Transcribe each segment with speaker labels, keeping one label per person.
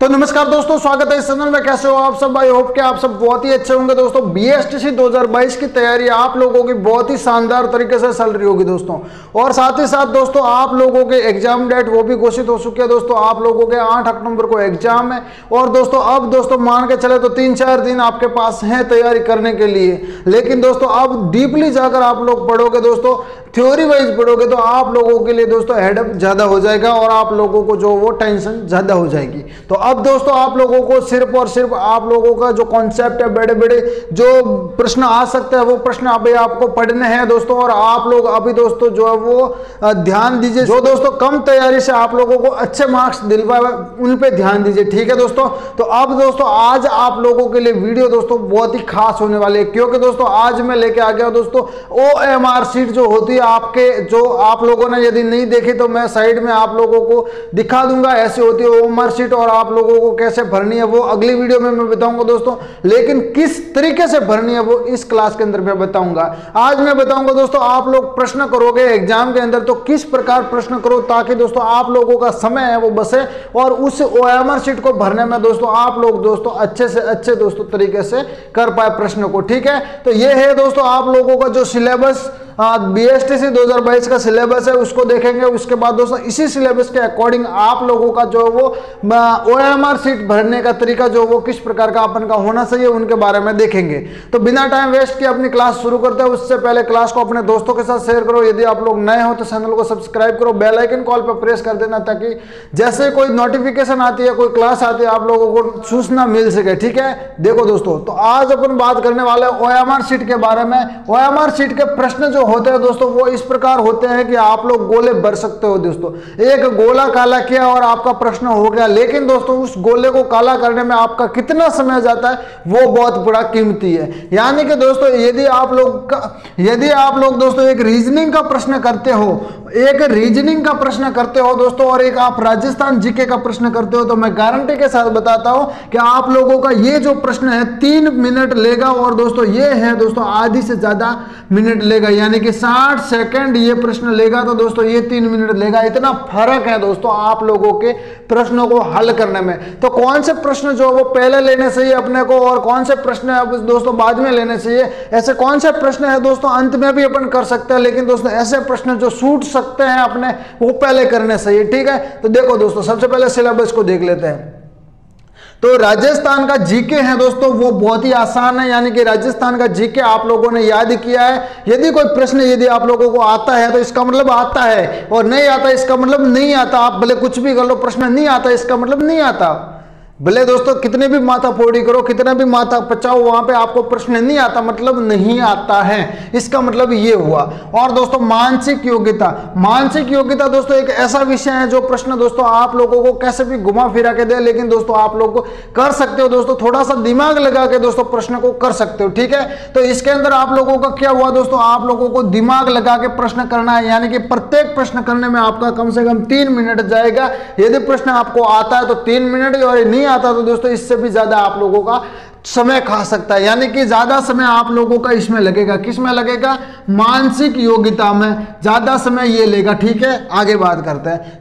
Speaker 1: तो नमस्कार दोस्तों, स्वागत है इस चैनल में। कैसे हो आप सब? आई होप कि आप सब बहुत ही अच्छे होंगे दोस्तों। बीएसटीसी 2022 की तैयारी आप लोगों की बहुत ही शानदार तरीके से चल रही होगी दोस्तों। और साथ ही साथ दोस्तों आप लोगों के एग्जाम डेट वो भी घोषित हो चुकी है दोस्तों। आप लोगों के 8 अक्टूबर को एग्जाम है और दोस्तों अब दोस्तों मान के चले तो 3-4 दिन आपके पास है तैयारी करने के लिए। लेकिन दोस्तों अब डीपली जाकर आप लोग पढ़ोगे दोस्तों, थ्योरी वाइज पढ़ोगे तो आप लोगों के लिए दोस्तों हेडअप ज्यादा हो जाएगा और आप लोगों को जो वो टेंशन ज्यादा हो जाएगी। तो अब दोस्तों आप लोगों को सिर्फ और सिर्फ आप लोगों का जो कॉन्सेप्ट है, बड़े बड़े जो प्रश्न आ सकते हैं वो प्रश्न अभी आपको पढ़ने हैं दोस्तों। और आप लोग अभी दोस्तों जो है वो ध्यान दीजिए, जो दोस्तों कम तैयारी से आप लोगों को अच्छे मार्क्स दिलवाए उन पे ध्यान दीजिए, ठीक है दोस्तों। तो अब दोस्तों आज आप लोगों के लिए वीडियो दोस्तों बहुत ही खास होने वाली है, क्योंकि दोस्तों आज मैं लेके आ गया दोस्तों OMR शीट जो होती है आपके, जो आप लोगों ने यदि नहीं देखी तो मैं साइड में आप लोगों को दिखा दूंगा। ऐसी होती है OMR शीट और आप लोगों को कैसे भरनी है वो अगली वीडियो में मैं बताऊंगा दोस्तों। लेकिन किस तरीके से भरनी है वो इस क्लास के अंदर मैं बताऊंगा। आज मैं बताऊंगा दोस्तों आप लोग प्रश्न करोगे एग्जाम के अंदर तो किस प्रकार प्रश्न करो ताकि दोस्तों आप लोगों का समय है वो बचे और उस OMR शीट को भरने में दोस्तों आप लोग दोस्तों अच्छे से अच्छे दोस्तों तरीके से कर पाए प्रश्न को, ठीक है। तो ये है दोस्तों आप लोगों का जो सिलेबस बीएसटीसी 2022 का सिलेबस है उसको देखेंगे। उसके बाद दोस्तों इसी सिलेबस के अकॉर्डिंग आप लोगों का जो वो OMR शीट भरने का तरीका जो वो किस प्रकार का अपन का होना चाहिए उनके बारे में देखेंगे। तो बिना टाइम वेस्ट किए अपनी क्लास शुरू करते हैं। उससे पहले क्लास को अपने दोस्तों के साथ शेयर करो। यदि आप लोग नए हो तो चैनल को सब्सक्राइब करो, बेल आइकन कॉल पर प्रेस कर देना ताकि जैसे कोई नोटिफिकेशन आती है, कोई क्लास आती है, आप लोगों को सूचना मिल सके, ठीक है। देखो दोस्तों, तो आज अपन बात करने वाले OMR शीट के बारे में। OMR शीट के प्रश्न जो होते हैं दोस्तों वो इस प्रकार होते हैं कि आप लोग गोले भर सकते हो दोस्तों। एक गोला काला किया और आपका प्रश्न हो गया, लेकिन दोस्तों उस गोले को काला करने में आपका कितना समय जाता है वो बहुत बड़ा कीमती है। यानी कि दोस्तों यदि आप लोग दोस्तों एक रीजनिंग का प्रश्न करते हो, दोस्तों और एक आप राजस्थान जीके का प्रश्न करते हो, तो मैं गारंटी के साथ बताता हूं कि आप लोगों का ये जो प्रश्न है 3 मिनट लेगा और दोस्तों ये है दोस्तों आधी से ज्यादा मिनट लेगा, यानी कि 60 सेकंड ये प्रश्न लेगा तो दोस्तों ये 3 मिनट लेगा। इतना फर्क है दोस्तों आप लोगों के प्रश्नों को हल करने में। तो कौन से प्रश्न जो वो पहले लेने चाहिए अपने को और कौन से प्रश्न है दोस्तों बाद में लेने चाहिए, ऐसे कौन से प्रश्न है दोस्तों अंत में भी अपन कर सकते हैं, लेकिन दोस्तों ऐसे प्रश्न जो सूट सकते हैं अपने वो पहले करने चाहिए, ठीक है। तो देखो दोस्तों सबसे पहले सिलेबस को देख लेते हैं। तो राजस्थान का जीके है दोस्तों वो बहुत ही आसान है, यानी कि राजस्थान का जीके आप लोगों ने याद किया है। यदि कोई प्रश्न यदि आप लोगों को आता है तो इसका मतलब आता है, और नहीं आता इसका मतलब नहीं आता। आप भले कुछ भी कर लो, प्रश्न नहीं आता इसका मतलब नहीं आता। भले दोस्तों कितने भी माथा फोड़ी करो, कितना भी माथा पचाओ, वहां पे आपको प्रश्न नहीं आता मतलब नहीं आता है, इसका मतलब ये हुआ। और दोस्तों मानसिक योग्यता दोस्तों एक ऐसा विषय है जो प्रश्न दोस्तों आप लोगों को कैसे भी घुमा फिरा के दे, लेकिन दोस्तों आप लोग को कर सकते हो दोस्तों, थोड़ा सा दिमाग लगा के दोस्तों प्रश्न को कर सकते हो, ठीक है। तो इसके अंदर आप लोगों का क्या हुआ दोस्तों, आप लोगों को दिमाग लगा के प्रश्न करना है, यानी कि प्रत्येक प्रश्न करने में आपका कम से कम 3 मिनट जाएगा। यदि प्रश्न आपको आता है तो 3 मिनट, और नहीं आता तो दोस्तों इससे भी ज्यादा आप लोगों का समय खा सकता है, यानी कि ज्यादा समय आप लोगों का इसमें लगेगा। किस में लगेगा? मानसिक योग्यता में ज्यादा समय ये लेगा, ठीक है। आगे बात करते हैं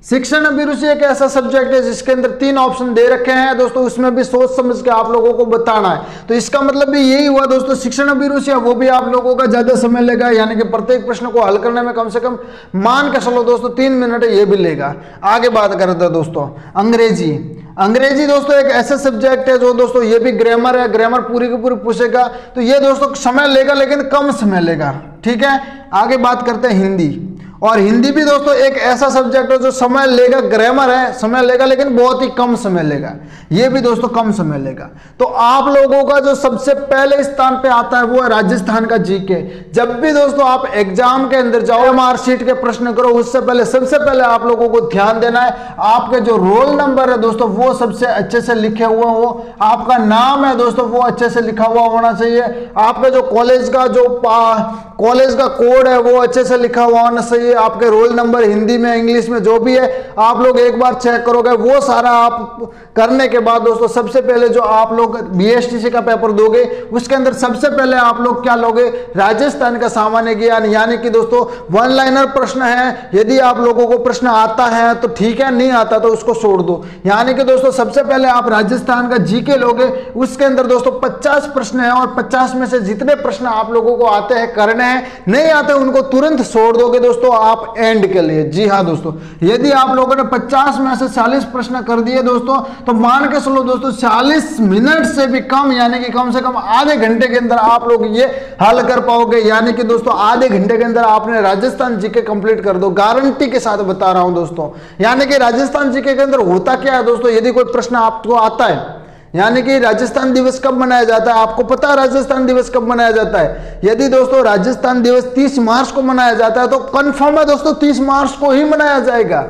Speaker 1: शिक्षण अभिरुचि एक ऐसा सब्जेक्ट है जिसके अंदर 3 ऑप्शन दे रखे हैं दोस्तों, उसमें भी सोच समझ के आप लोगों को बताना है। तो इसका मतलब भी यही हुआ दोस्तों, शिक्षण अभिरुचि है वो भी आप लोगों का ज्यादा समय लेगा, यानी कि प्रत्येक प्रश्न को हल करने में कम से कम मान के चलो दोस्तों 3 मिनट ये भी लेगा। आगे बात करते हैं दोस्तों अंग्रेजी दोस्तों एक ऐसा सब्जेक्ट है जो दोस्तों ये भी ग्रामर है, ग्रामर पूरी की पूरी पूछेगा, तो ये दोस्तों समय लेगा लेकिन कम समय लेगा, ठीक है। आगे बात करते हैं हिंदी भी दोस्तों एक ऐसा सब्जेक्ट है जो समय लेगा, ग्रामर है समय लेगा लेकिन बहुत ही कम समय लेगा, ये भी दोस्तों कम समय लेगा। तो आप लोगों का जो सबसे पहले स्थान पे आता है वो है राजस्थान का जीके। जब भी दोस्तों आप एग्जाम के अंदर जाओ OMR शीट के प्रश्न करो, उससे पहले सबसे पहले आप लोगों को ध्यान देना है आपके जो रोल नंबर है दोस्तों वो सबसे अच्छे से लिखे हुआ हो, आपका नाम है दोस्तों वो अच्छे से लिखा हुआ होना चाहिए, आपका जो कॉलेज का कोड है वो अच्छे से लिखा हुआ होना चाहिए, चाहिए, आपके रोल नंबर हिंदी में इंग्लिश में जो भी है आप लोग एक बार चेक करोगे। वो सारा आप करने के बाद दोस्तों सबसे पहले जो आप लोग बीएसटीसी का पेपर दोगे उसके अंदर सबसे पहले आप लोग क्या लोगे, राजस्थान का सामान्य ज्ञान, यानी कि दोस्तों वन लाइनर प्रश्न है। यदि आप लोगों को प्रश्न आता है तो ठीक है, नहीं आता तो उसको छोड़ दो। यानी कि दोस्तों सबसे पहले आप राजस्थान का जीके लोगे, उसके अंदर दोस्तों 50 प्रश्न है और 50 में से जितने प्रश्न आप लोगों को आते हैं करने हैं, नहीं आते उनको तुरंत छोड़ दोगे दोस्तों आप एंड के लिए। जी हाँ दोस्तों, यदि आप लोगों ने 50 में से 40 प्रश्न कर दिए दोस्तों तो मान के चलो दोस्तों 40 मिनट से भी कम, यानी कि कम से कम आधे घंटे के अंदर आप लोग ये हल कर पाओगे। यानी कि दोस्तों आधे घंटे के अंदर आपने राजस्थान जीके कंप्लीट कर दो, गारंटी के साथ बता रहा हूं दोस्तों। यानी कि राजस्थान जीके के अंदर होता क्या है दोस्तों, यदि कोई प्रश्न आपको आता है, यानी कि राजस्थान दिवस कब मनाया जाता है, आपको पता है राजस्थान दिवस कब मनाया जाता है? यदि दोस्तों राजस्थान दिवस 30 मार्च को मनाया जाता है तो कंफर्म है दोस्तों 30 मार्च को ही मनाया जाएगा,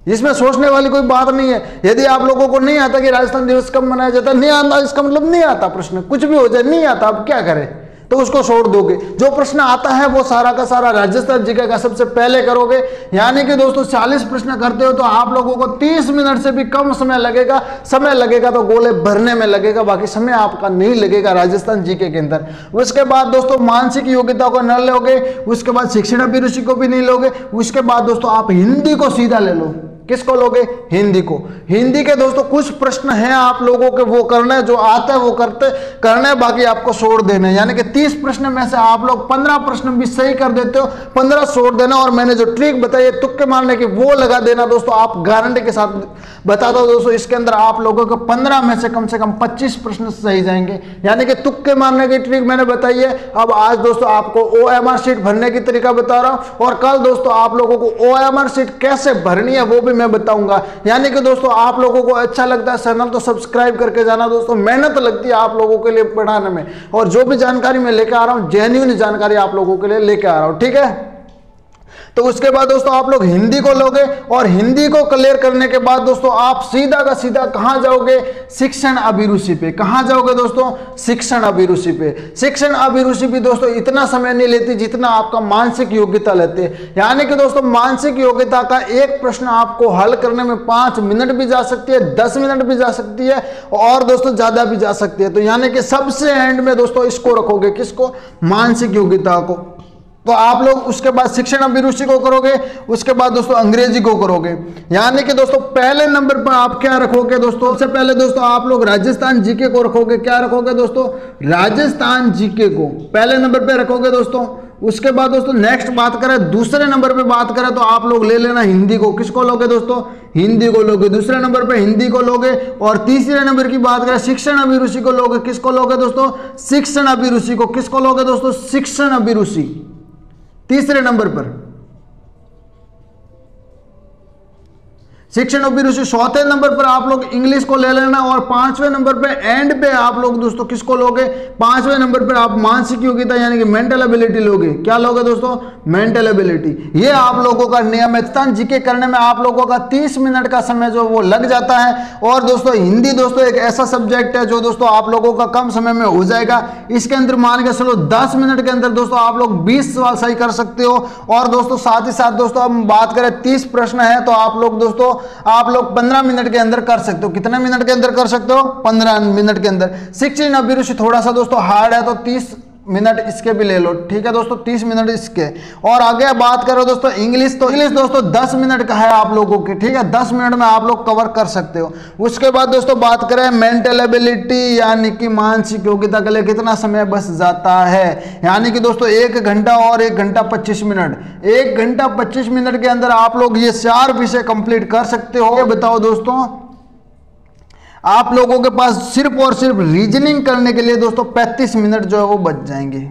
Speaker 1: इसमें सोचने वाली कोई बात नहीं है। यदि आप लोगों को नहीं आता कि राजस्थान दिवस कब मनाया जाता है, नहीं आता इसका मतलब नहीं आता, प्रश्न कुछ भी हो जाए नहीं आता, अब क्या करें, तो उसको छोड़ दोगे। जो प्रश्न आता है वो सारा का सारा राजस्थान जीके का सबसे पहले करोगे। यानी कि दोस्तों 40 प्रश्न करते हो तो आप लोगों को 30 मिनट से भी कम समय लगेगा। समय लगेगा तो गोले भरने में लगेगा, बाकी समय आपका नहीं लगेगा राजस्थान जीके के अंदर। उसके बाद दोस्तों मानसिक योग्यता को न लोगे, उसके बाद शिक्षण अभिरुचि को भी नहीं लोगे, उसके बाद दोस्तों आप हिंदी को सीधा ले लो। किसको लोगे? हिंदी को। हिंदी के दोस्तों कुछ प्रश्न हैं आप लोगों के वो करना है, जो आता है वो करना है, बाकी आपको छोड़ देना है। यानी कि 30 प्रश्न में से आप लोग 15 प्रश्न भी सही कर देते हो, 15 छोड़ देना। और मैंने जो ट्रिक बताई है तुक्के मारने की वो लगा देना दोस्तों, आप गारंटी के साथ बता दो दोस्तों इसके अंदर आप लोगों को 15 में से कम 25 प्रश्न सही जाएंगे। यानी कि तुक्के मारने की ट्रिक मैंने बताई है। अब आज दोस्तों आपको OMR शीट भरने की तरीका बता रहा हूं और कल दोस्तों आप लोगों को OMR शीट कैसे भरनी है वो भी मैं बताऊंगा। यानी कि दोस्तों आप लोगों को अच्छा लगता है चैनल तो सब्सक्राइब करके जाना दोस्तों, मेहनत लगती है आप लोगों के लिए पढ़ाने में, और जो भी जानकारी मैं लेके आ रहा हूं जेन्युइन जानकारी आप लोगों के लिए लेके आ रहा हूं, ठीक है। तो उसके बाद दोस्तों आप लोग हिंदी को लोगे और हिंदी को क्लियर करने के बाद दोस्तों आप सीधा का सीधा कहां जाओगे? शिक्षण अभिरुचि पे। कहां जाओगे दोस्तों? शिक्षण अभिरुचि पे। शिक्षण अभिरुचि भी दोस्तों इतना समय नहीं लेती जितना आपका मानसिक योग्यता लेते हैं। यानी कि दोस्तों मानसिक योग्यता का एक प्रश्न आपको हल करने में 5 मिनट भी जा सकती है, 10 मिनट भी जा सकती है और दोस्तों ज्यादा भी जा सकती है। तो यानी कि सबसे एंड में दोस्तों इसको रखोगे, किसको? मानसिक योग्यता को। तो आप लोग उसके बाद शिक्षण अभिरुचि को करोगे, उसके बाद दोस्तों अंग्रेजी को करोगे। यानी कि दोस्तों पहले नंबर पर आप क्या रखोगे दोस्तों? सबसे पहले दोस्तों आप लोग राजस्थान जीके को रखोगे। क्या रखोगे दोस्तों? राजस्थान जीके को पहले नंबर पे रखोगे दोस्तों। उसके बाद दोस्तों नेक्स्ट बात करें, दूसरे नंबर पे बात करें तो आप लोग ले लेना हिंदी को। किसको लोगे दोस्तों? हिंदी को लोगे। दूसरे नंबर पे हिंदी को लोगे। और तीसरे नंबर की बात करें शिक्षण अभिरुचि को लोगे। किसको लोगे दोस्तों? शिक्षण अभिरुचि को। किसको लोगे दोस्तों? शिक्षण अभिरुचि तीसरे नंबर पर। शिक्षण अभिरुचि चौथे नंबर पर आप लोग इंग्लिश को ले लेना। और 5वें नंबर पे एंड पे आप लोग दोस्तों किसको लोगे? 5वें नंबर पर आप मानसिक योग्यता यानी कि मेंटल एबिलिटी लोगे। क्या लोगे दोस्तों? Mental ability. ये आप लोगों का नियम है। राजस्थान जीके करने में आप लोगों का 30 मिनट का समय जो वो लग जाता है। और दोस्तों हिंदी दोस्तों एक ऐसा सब्जेक्ट है जो दोस्तों आप लोगों का कम समय में हो जाएगा। इसके अंदर मान के चलो 10 मिनट के अंदर दोस्तों आप लोग 20 सवाल सही कर सकते हो। और दोस्तों साथ ही साथ दोस्तों हम बात करें 30 प्रश्न है तो आप लोग दोस्तों आप लोग 15 मिनट के अंदर कर सकते हो। कितने मिनट के अंदर कर सकते हो? 15 मिनट के अंदर। शिक्षण अभिरुचि थोड़ा सा दोस्तों हार्ड है तो 30 मिनट इसके भी ले लो, ठीक है दोस्तों, 30 मिनट इसके। और आगे बात करो दोस्तों इंग्लिश, तो इंग्लिश दोस्तों 10 मिनट का है आप लोगों के, ठीक है, 10 मिनट में आप लोग कवर कर सकते हो। उसके बाद दोस्तों बात करें मेंटल एबिलिटी यानी कि मानसिक योग्यता के लिए कितना समय बच जाता है। यानी कि दोस्तों 1 घंटा और 1 घंटा 25 मिनट, 1 घंटा 25 मिनट के अंदर आप लोग ये 4 विषय कंप्लीट कर सकते हो। ये बताओ दोस्तों आप लोगों के पास सिर्फ और सिर्फ रीजनिंग करने के लिए दोस्तों 35 मिनट जो है वो बच जाएंगे।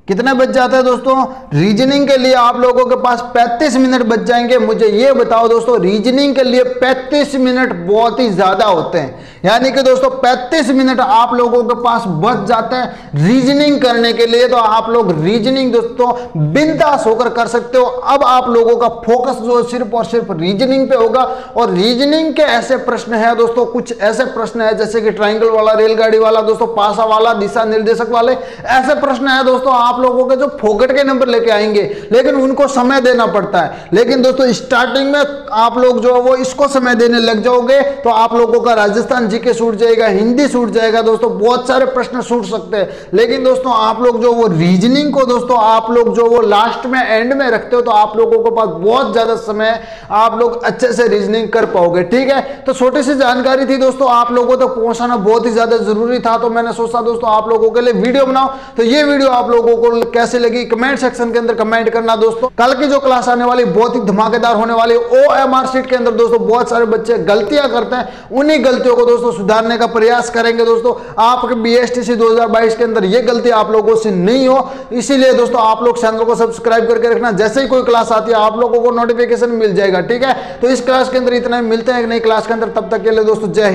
Speaker 1: कितने बच जाते हैं दोस्तों? रीजनिंग के लिए आप लोगों के पास 35 मिनट बच जाएंगे। मुझे ये बताओ दोस्तों रीजनिंग के लिए 35 मिनट बहुत ही ज्यादा होते हैं। यानी कि दोस्तों 35 मिनट आप लोगों के पास बच जाते हैं रीजनिंग करने के लिए। तो आप लोग रीजनिंग दोस्तों बिंदास होकर कर सकते हो। अब आप लोगों का फोकस जो सिर्फ और सिर्फ रीजनिंग पे होगा। और रीजनिंग के ऐसे प्रश्न है दोस्तों, कुछ ऐसे प्रश्न है जैसे कि ट्राइंगल वाला, रेलगाड़ी वाला दोस्तों, पासा वाला, दिशा निर्देशक वाले ऐसे प्रश्न है दोस्तों। आप लोगों के जो फोकट के नंबर लेके आएंगे, लेकिन उनको समय देना पड़ता है। लेकिन दोस्तों स्टार्टिंग में आप लोग जो है वो इसको समय देने लग जाओगे तो आप लोगों का राजस्थान जीके छूट जाएगा, हिंदी छूट जाएगा दोस्तों, बहुत सारे प्रश्न छूट सकते हैं। लेकिन दोस्तों आप लोग जो वो रीजनिंग को दोस्तों आप लोग जो वो लास्ट में एंड में रखते हो तो आप लोगों के पास बहुत ज्यादा समय, आप लोग अच्छे से रीजनिंग कर पाओगे। ठीक है, तो छोटी सी जानकारी थी दोस्तों, आप लोगों तक पहुंचाना बहुत ही ज्यादा जरूरी था, तो मैंने सोचा दोस्तों आप लोगों के लिए वीडियो बनाओ। तो ये वीडियो आप लोगों को कैसे लगी कमेंट सेक्शन के अंदर कमेंट करना दोस्तों। कल की जो क्लास आने वाली बहुत ही धमाकेदार होने वाली, OMR शीट के अंदर दोस्तों बहुत सारे बच्चे गलतियां करते हैं, उन्हीं गलतियों को दोस्तों सुधारने का प्रयास करेंगे दोस्तों। आपके BSTC 2022 के अंदर ये गलती आप लोगों से नहीं हो, इसीलिए दोस्तों आप लोग चैनल को सब्सक्राइब करके रखना। जैसे ही कोई क्लास आती है आप लोगों को नोटिफिकेशन मिल जाएगा। ठीक है, तो इस क्लास के अंदर इतना ही, मिलते हैं एक नई क्लास के अंदर, तब तक के लिए दोस्तों जय हिंद।